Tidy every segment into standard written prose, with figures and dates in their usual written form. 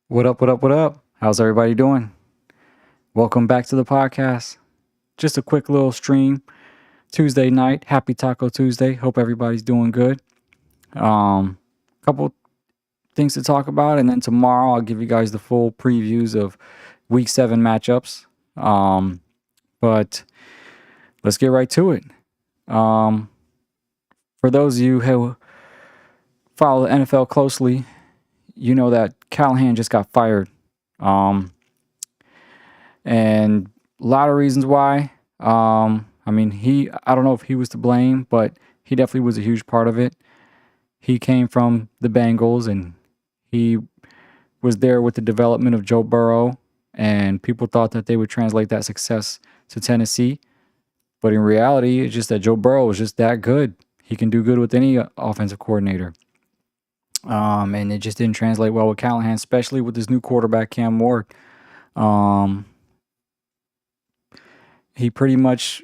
What up, what up, what up? How's everybody doing? Welcome back to the podcast. Just a quick little stream Tuesday night. Happy Taco Tuesday. Hope everybody's doing good. Couple things to talk about, and then tomorrow I'll give you guys the full previews of week 7 matchups. But let's get right to it. For those of you who follow the NFL closely, you know that Callahan just got fired. And a lot of reasons why. I don't know if he was to blame, but he definitely was a huge part of it. He came from the Bengals and he was there with the development of Joe Burrow, and people thought that they would translate that success to Tennessee. But in reality, it's just that Joe Burrow was just that good. He can do good with any offensive coordinator. And it just didn't translate well with Callahan, especially with his new quarterback, Cam Ward. He pretty much,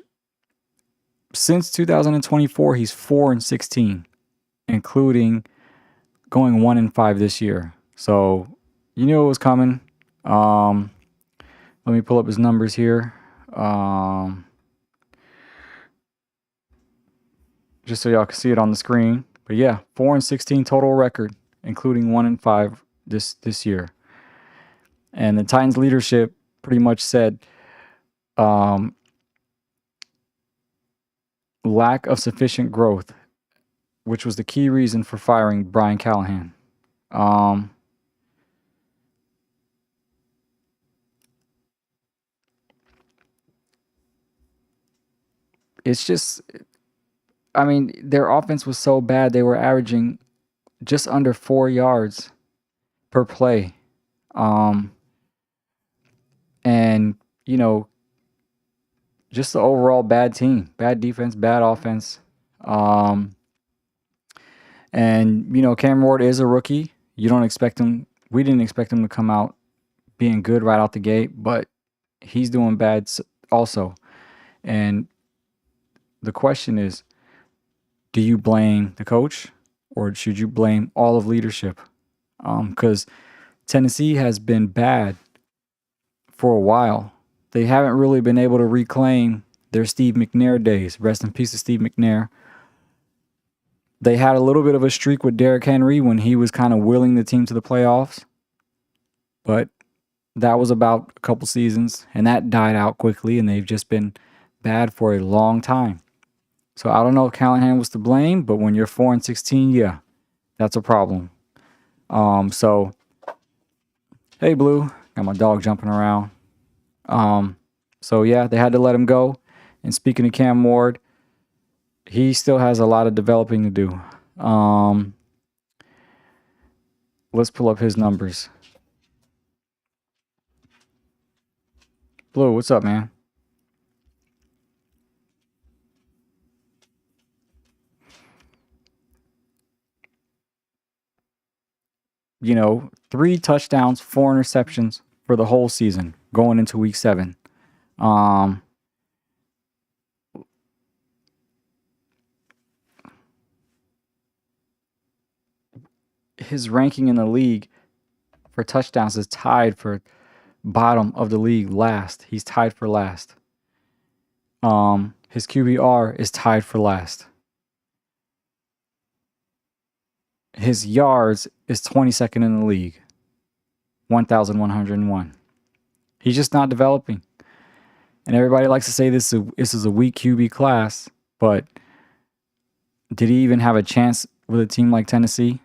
since 2024, he's 4-16, including going 1-5 this year. So you knew it was coming. Let me pull up his numbers here. Just so y'all can see it on the screen. But yeah, 4-16 total record, including 1-5 this year. And the Titans leadership pretty much said lack of sufficient growth, which was the key reason for firing Brian Callahan. It's just, their offense was so bad, they were averaging just under 4 yards per play. And, just the overall bad team, bad defense, bad offense. And, Cam Ward is a rookie. You don't expect him. We didn't expect him to come out being good right out the gate, but he's doing bad also. And the question is, do you blame the coach or should you blame all of leadership? Because Tennessee has been bad for a while. They haven't really been able to reclaim their Steve McNair days. Rest in peace to Steve McNair. They had a little bit of a streak with Derrick Henry when he was kind of willing the team to the playoffs. But that was about a couple seasons, and that died out quickly, and they've just been bad for a long time. So I don't know if Callahan was to blame, but when you're 4-16, yeah, that's a problem. So, hey, Blue. Got my dog jumping around. So yeah, they had to let him go. And speaking of Cam Ward, he still has a lot of developing to do. Let's pull up his numbers. Blue, what's up, man? You know, 3 touchdowns, 4 interceptions for the whole season going into week 7. His ranking in the league for touchdowns is tied for bottom of the league last. He's tied for last. His QBR is tied for last. His yards is 22nd in the league, 1,101. He's just not developing. And everybody likes to say this is a weak QB class, but did he even have a chance with a team like Tennessee?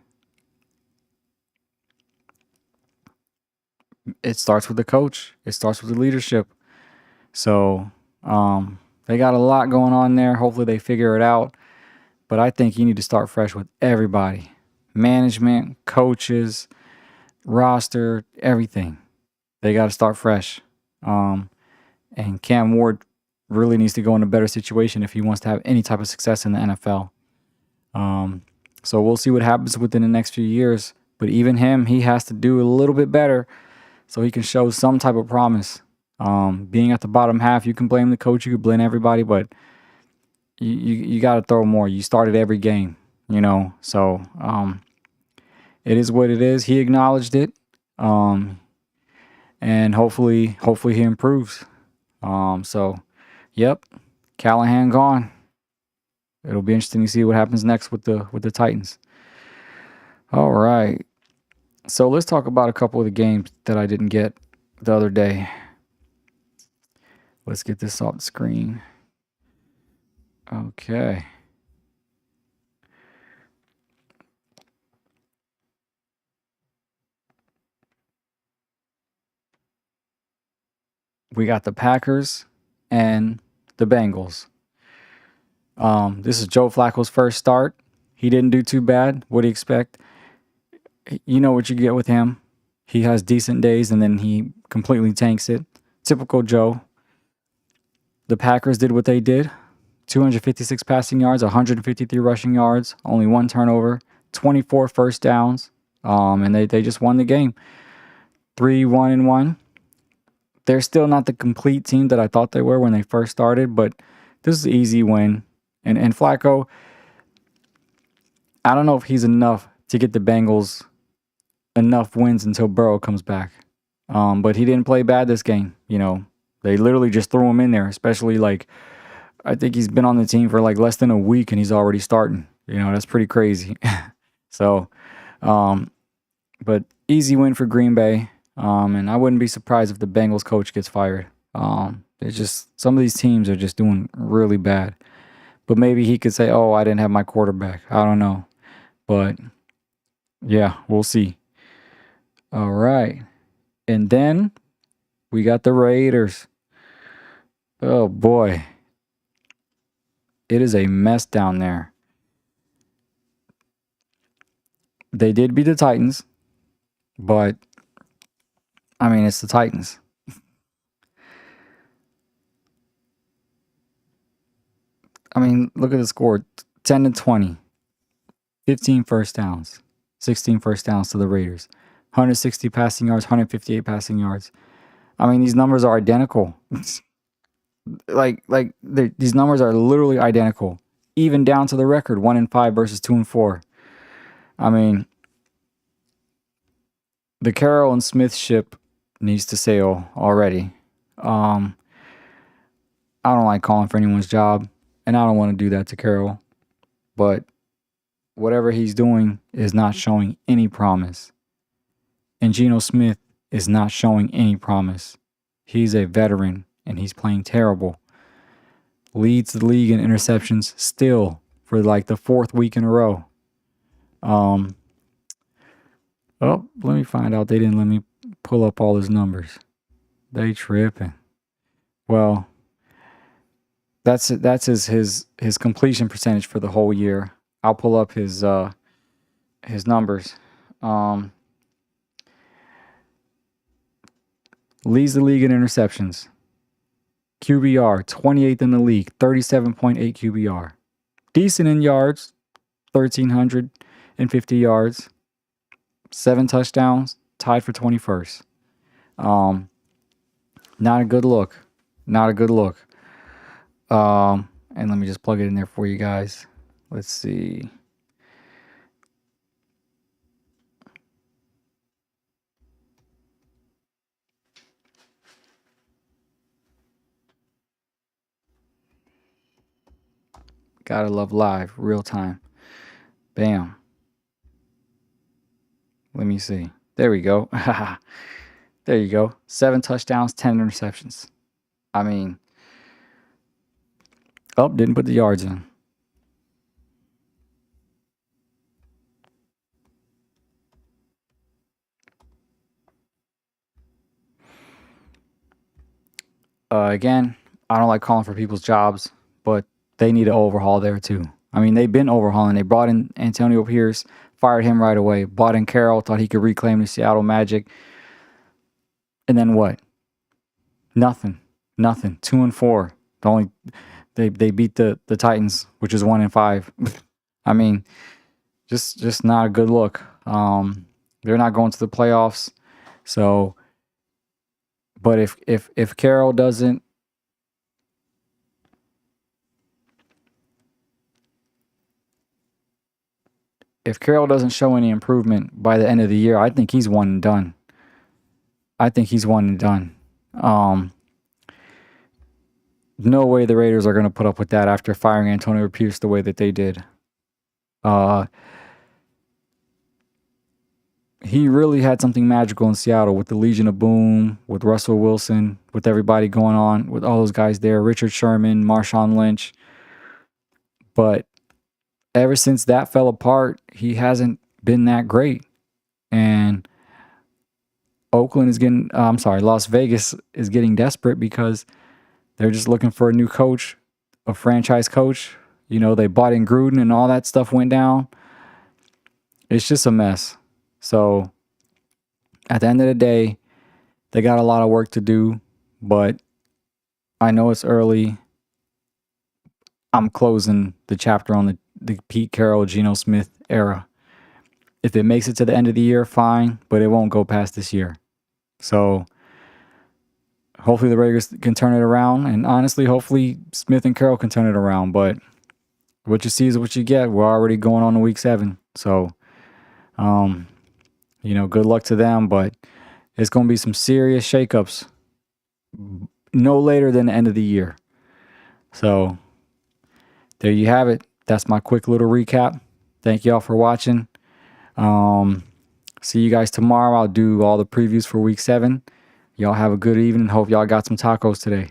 It starts with the coach. It starts with the leadership. So they got a lot going on there. Hopefully they figure it out. But I think you need to start fresh with everybody. Management, coaches, roster, everything. They got to start fresh. And Cam Ward really needs to go in a better situation if he wants to have any type of success in the NFL. So we'll see what happens within the next few years. But even him, he has to do a little bit better so he can show some type of promise. Being at the bottom half, you can blame the coach, you can blame everybody, but you got to throw more. You started every game, So it is what it is. He acknowledged it. Um, and hopefully he improves. So, yep, Callahan gone. It'll be interesting to see what happens next with the Titans. All right. So let's talk about a couple of the games that I didn't get the other day. Let's get this off the screen. Okay. We got the Packers and the Bengals. This is Joe Flacco's first start. He didn't do too bad. What do you expect? You know what you get with him. He has decent days and then he completely tanks it. Typical Joe. The Packers did what they did. 256 passing yards, 153 rushing yards, only one turnover, 24 first downs, and they just won the game. 3-1-1. They're still not the complete team that I thought they were when they first started, but this is an easy win. And Flacco, I don't know if he's enough to get the Bengals enough wins until Burrow comes back. But he didn't play bad this game. You know, they literally just threw him in there, especially like I think he's been on the team for like less than a week and he's already starting. You know, that's pretty crazy. So, but easy win for Green Bay. And I wouldn't be surprised if the Bengals coach gets fired. It's just some of these teams are just doing really bad. But maybe he could say, "Oh, I didn't have my quarterback." I don't know. But yeah, we'll see. All right. And then we got the Raiders. Oh boy. It is a mess down there. They did beat the Titans, but I mean, it's the Titans. I mean, look at the score. 10-20. 15 first downs. 16 first downs to the Raiders. 160 passing yards, 158 passing yards. I mean, these numbers are identical. These numbers are literally identical. Even down to the record, 1-5 versus 2-4. I mean, the Carroll and Smith ship needs to sail already. I don't like calling for anyone's job, and I don't want to do that to Carroll. But whatever he's doing is not showing any promise. And Geno Smith is not showing any promise. He's a veteran, and he's playing terrible. Leads the league in interceptions still for like the fourth week in a row. Oh, let me find out. They didn't let me pull up all his numbers. They tripping. Well, that's his completion percentage for the whole year. I'll pull up his numbers. Leads the league in interceptions. QBR, 28th in the league, 37.8 QBR. Decent in yards, 1,350 yards. 7 touchdowns, tied for 21st. Not a good look. Not a good look. And let me just plug it in there for you guys. Let's see. Gotta love live, real time. Bam. Let me see. There we go. There you go. 7 touchdowns, 10 interceptions. I mean, didn't put the yards in. Again, I don't like calling for people's jobs, but they need to overhaul there too. I mean, they've been overhauling. They brought in Antonio Pierce, fired him right away. Brought in Carroll, thought he could reclaim the Seattle Magic. And then what? Nothing. 2-4. They beat the Titans, which is 1-5. I mean, just not a good look. They're not going to the playoffs. So, but if Carroll doesn't show any improvement by the end of the year, I think he's one and done. I think he's one and done. No way the Raiders are going to put up with that after firing Antonio Pierce the way that they did. He really had something magical in Seattle with the Legion of Boom, with Russell Wilson, with everybody going on, with all those guys there, Richard Sherman, Marshawn Lynch. But ever since that fell apart, he hasn't been that great. And Las Vegas is getting desperate because they're just looking for a new coach, a franchise coach. You know, they bought in Gruden and all that stuff went down. It's just a mess. So at the end of the day, they got a lot of work to do, but I know it's early. I'm closing the chapter on the Pete Carroll, Geno Smith era. If it makes it to the end of the year, fine, but it won't go past this year. So hopefully the Raiders can turn it around, and honestly, hopefully Smith and Carroll can turn it around, but what you see is what you get. We're already going on to week 7. So, good luck to them, but it's going to be some serious shakeups no later than the end of the year. So there you have it. That's my quick little recap. Thank y'all for watching. See you guys tomorrow. I'll do all the previews for week 7. Y'all have a good evening. Hope y'all got some tacos today.